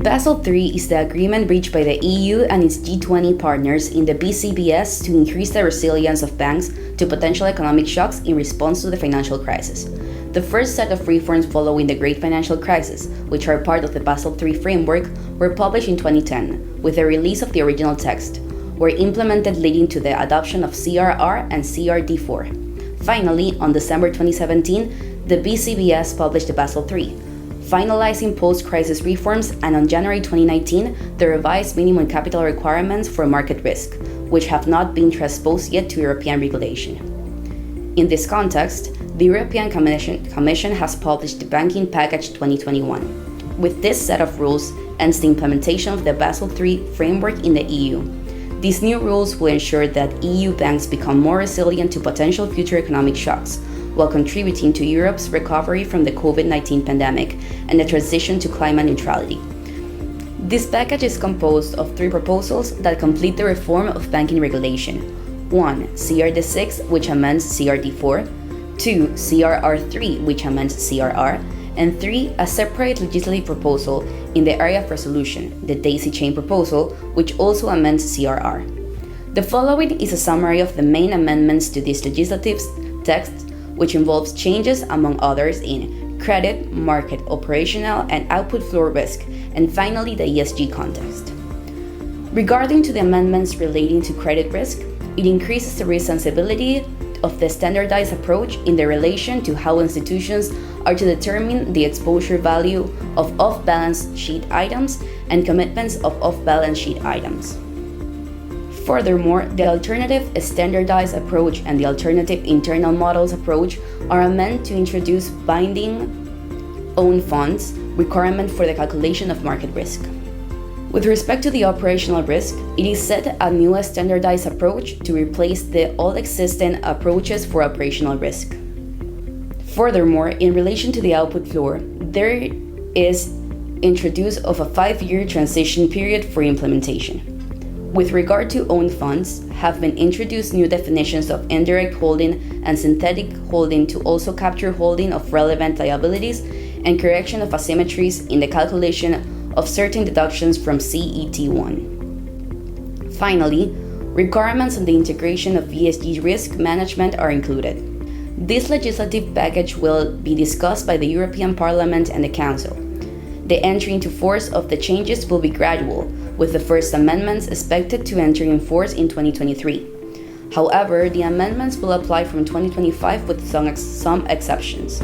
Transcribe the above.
Basel III is the agreement reached by the EU and its G20 partners in the BCBS to increase the resilience of banks to potential economic shocks in response to the financial crisis. The first set of reforms following the Great Financial Crisis, which are part of the Basel III framework, were published in 2010, with the release of the original text, were implemented leading to the adoption of CRR and CRD IV. Finally, on December 2017, the BCBS published the Basel III, finalizing post-crisis reforms, and on January 2019, the revised minimum capital requirements for market risk, which have not been transposed yet to European regulation. In this context, the European Commission has published the Banking Package 2021. With this set of rules ends the implementation of the Basel III framework in the EU. These new rules will ensure that EU banks become more resilient to potential future economic shocks, while contributing to Europe's recovery from the COVID-19 pandemic and the transition to climate neutrality. This package is composed of 3 proposals that complete the reform of banking regulation. 1. CRD VI, which amends CRD IV. 2. CRR III, which amends CRR. And 3. A separate legislative proposal in the area of resolution, the daisy chain proposal, which also amends CRR. The following is a summary of the main amendments to this legislative text, which involves changes, among others, in credit, market, operational, and output floor risk, and finally the ESG context. Regarding to the amendments relating to credit risk, it increases the risk sensibility of the standardized approach in the relation to how institutions are to determine the exposure value of off-balance sheet items and commitments of off-balance sheet items. Furthermore, the alternative standardized approach and the alternative internal models approach are meant to introduce binding own funds requirement for the calculation of market risk. With respect to the operational risk, it is set a new standardized approach to replace the all existing approaches for operational risk. Furthermore, in relation to the output floor, there is introduced of a 5-year transition period for implementation. With regard to own funds, have been introduced new definitions of indirect holding and synthetic holding to also capture holding of relevant liabilities and correction of asymmetries in the calculation of certain deductions from CET1. Finally, requirements on the integration of ESG risk management are included. This legislative package will be discussed by the European Parliament and the Council. The entry into force of the changes will be gradual, with the first amendments expected to enter in force in 2023. However, the amendments will apply from 2025 with some exceptions.